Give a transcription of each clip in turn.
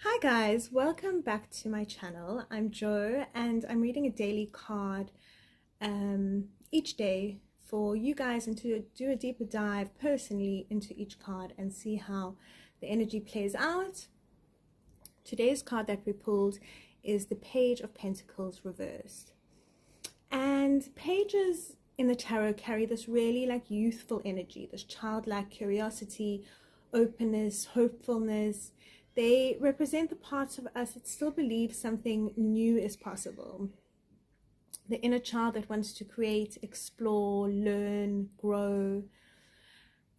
Hi guys, welcome back to my channel. I'm Jo and I'm reading a daily card each day for you guys and to do a deeper dive personally into each card and see how the energy plays out. Today's card that we pulled is the Page of Pentacles reversed. And pages in the tarot carry this really like youthful energy, this childlike curiosity, openness, hopefulness. They represent the parts of us that still believe something new is possible. The inner child that wants to create, explore, learn, grow.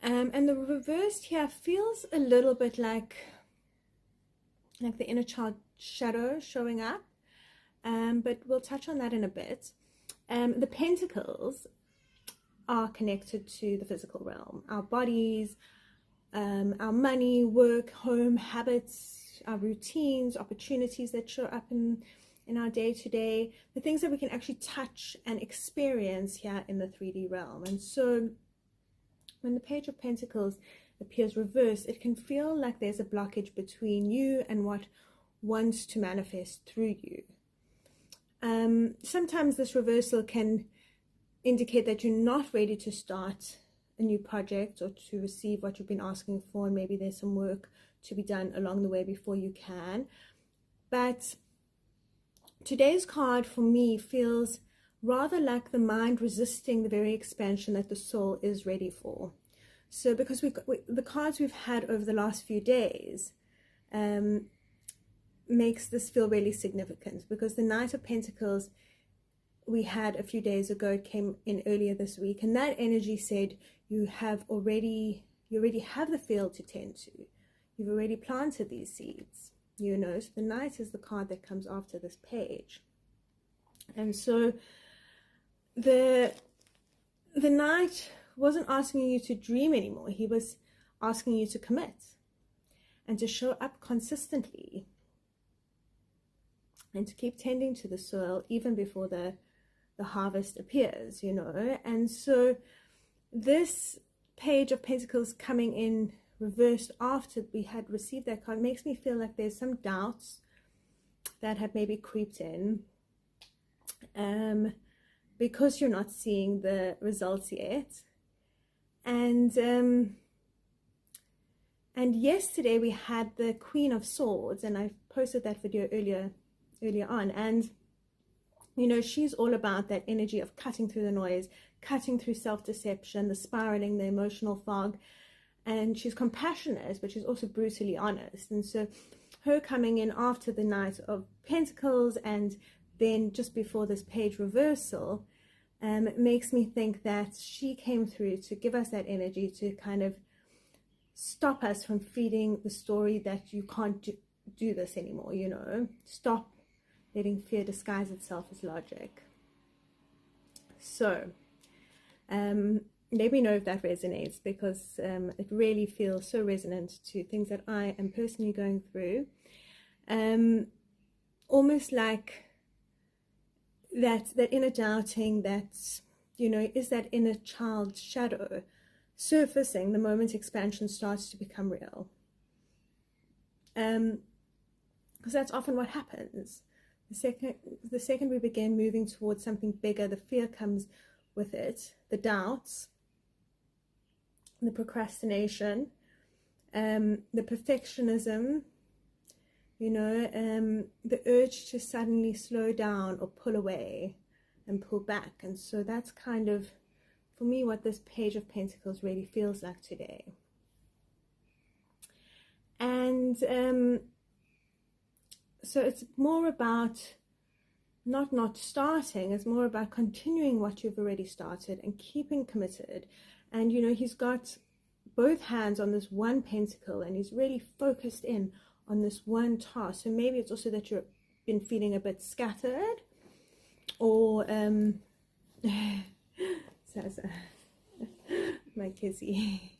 And the reversed here feels a little bit like the inner child shadow showing up. But we'll touch on that in a bit. The pentacles are connected to the physical realm, our bodies, our money, work, home, habits, our routines, opportunities that show up in our day-to-day, the things that we can actually touch and experience here in the 3D realm. And so when the Page of Pentacles appears reversed, it can feel like there's a blockage between you and what wants to manifest through you. Sometimes this reversal can indicate that you're not ready to start a new project or to receive what you've been asking for, and maybe there's some work to be done along the way before you can. But today's card for me feels rather like the mind resisting the very expansion that the soul is ready for. So because the cards we've had over the last few days makes this feel really significant, because the Knight of Pentacles we had a few days ago, it came in earlier this week, and that energy said you already have the field to tend to. You've already planted these seeds, you know. So the Knight is the card that comes after this page. And so the Knight wasn't asking you to dream anymore. He was asking you to commit and to show up consistently and to keep tending to the soil even before the harvest appears, you know. And so this Page of Pentacles coming in reversed after we had received that card makes me feel like there's some doubts that have maybe creeped in because you're not seeing the results yet. And yesterday we had the Queen of Swords, and I posted that video earlier on, and you know, she's all about that energy of cutting through the noise, cutting through self-deception, the spiraling, the emotional fog. And she's compassionate, but she's also brutally honest. And so her coming in after the Knight of Pentacles and then just before this page reversal makes me think that she came through to give us that energy to kind of stop us from feeding the story that you can't do this anymore, you know. Stop letting fear disguise itself as logic. So let me know if that resonates, because it really feels so resonant to things that I am personally going through. Almost like that inner doubting that, you know, is that inner child shadow surfacing the moment expansion starts to become real. Because that's often what happens. The second we begin moving towards something bigger, the fear comes with it, the doubts, the procrastination, the perfectionism, you know, the urge to suddenly slow down or pull away and pull back. And so that's kind of, for me, what this Page of Pentacles really feels like today. And so it's more about not starting, it's more about continuing what you've already started and keeping committed. And you know, he's got both hands on this one pentacle and he's really focused in on this one task. So maybe it's also that you've been feeling a bit scattered, or Zaza, my kizzy.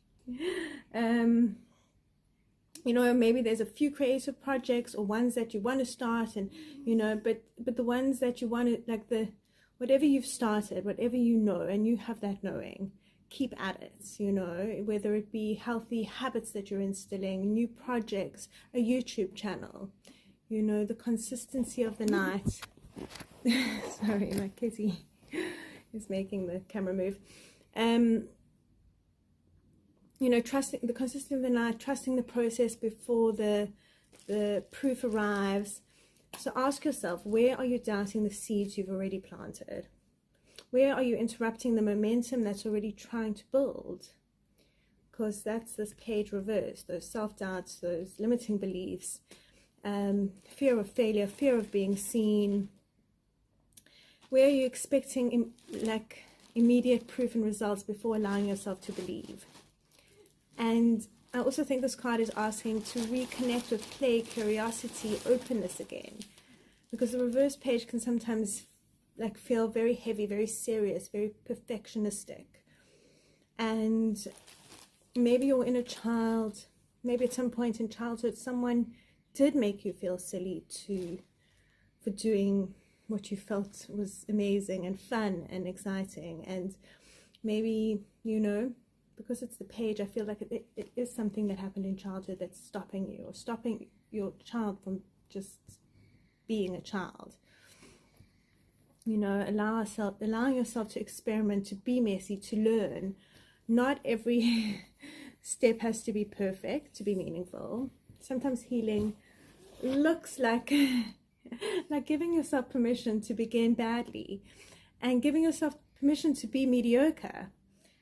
You know, maybe there's a few creative projects or ones that you want to start, and you know, but the ones that you want to, like, the whatever you've started, whatever you know, and you have that knowing, keep at it, you know, whether it be healthy habits that you're instilling, new projects, a YouTube channel, you know, the consistency of the night. Sorry, my kitty is making the camera move. You know, trusting the consistency of the night, trusting the process before the proof arrives. So ask yourself, where are you doubting the seeds you've already planted? Where are you interrupting the momentum that's already trying to build? Because that's this page reversed, those self-doubts, those limiting beliefs, fear of failure, fear of being seen. Where are you expecting like immediate proof and results before allowing yourself to believe? And I also think this card is asking to reconnect with play, curiosity, openness again. Because the reverse page can sometimes like feel very heavy, very serious, very perfectionistic. And maybe your inner child, maybe at some point in childhood, someone did make you feel silly for doing what you felt was amazing and fun and exciting. And maybe, you know, because it's the page, I feel like it is something that happened in childhood that's stopping you, or stopping your child from just being a child. You know, allowing yourself to experiment, to be messy, to learn. Not every step has to be perfect to be meaningful. Sometimes healing looks like like giving yourself permission to begin badly, and giving yourself permission to be mediocre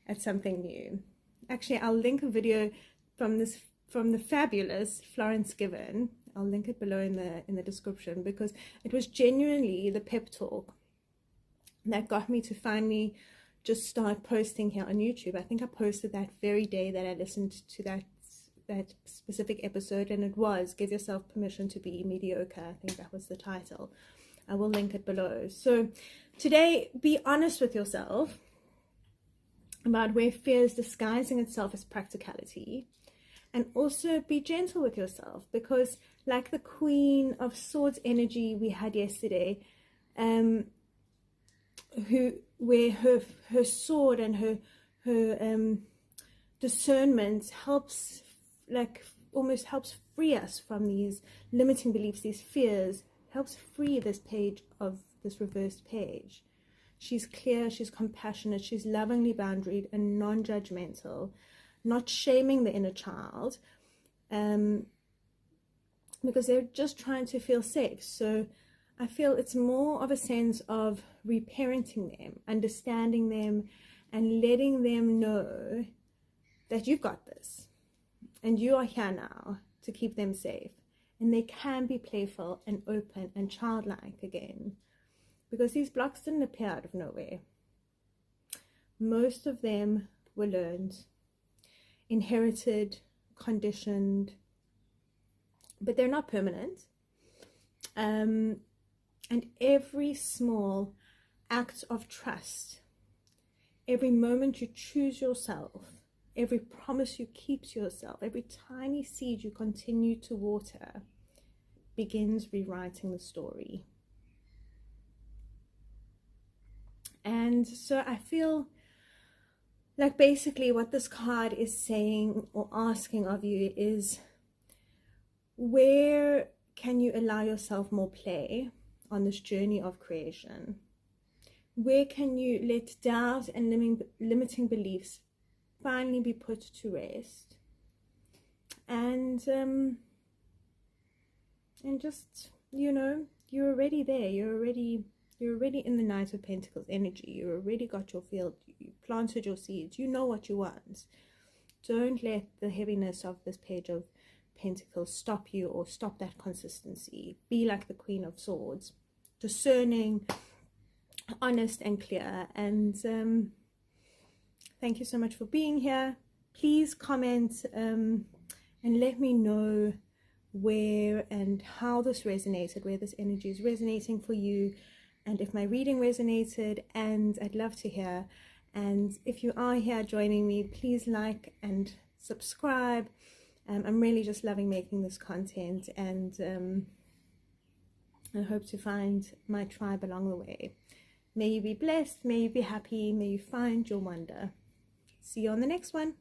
at something new. Actually, I'll link a video from the fabulous Florence Given. I'll link it below in the description, because it was genuinely the pep talk that got me to finally just start posting here on YouTube. I think I posted that very day that I listened to that specific episode, and it was Give Yourself Permission to Be Mediocre. I think that was the title. I will link it below. So today, be honest with yourself about where fear is disguising itself as practicality, and also be gentle with yourself, because like the Queen of Swords energy we had yesterday, where her sword and her discernment helps, like almost helps free us from these limiting beliefs, these fears, helps free this page of this reversed page. She's clear, she's compassionate, she's lovingly boundaried and non-judgmental, not shaming the inner child, because they're just trying to feel safe. So I feel it's more of a sense of reparenting them, understanding them, and letting them know that you've got this, and you are here now to keep them safe, and they can be playful and open and childlike again. Because these blocks didn't appear out of nowhere. Most of them were learned, inherited, conditioned, but they're not permanent. And every small act of trust, every moment you choose yourself, every promise you keep to yourself, every tiny seed you continue to water, begins rewriting the story. And so I feel like basically what this card is saying or asking of you is, where can you allow yourself more play on this journey of creation? Where can you let doubt and limiting beliefs finally be put to rest? And just, you know, you're already there. You're already in the Knight of Pentacles energy. You already got your field. You planted your seeds. You know what you want. Don't let the heaviness of this Page of Pentacles stop you or stop that consistency. Be like the Queen of Swords, discerning, honest and clear. And thank you so much for being here. Please comment and let me know where and how this resonated, where this energy is resonating for you, and if my reading resonated. And I'd love to hear. And if you are here joining me, please like and subscribe. I'm really just loving making this content, and I hope to find my tribe along the way. May you be blessed, may you be happy, may you find your wonder. See you on the next one.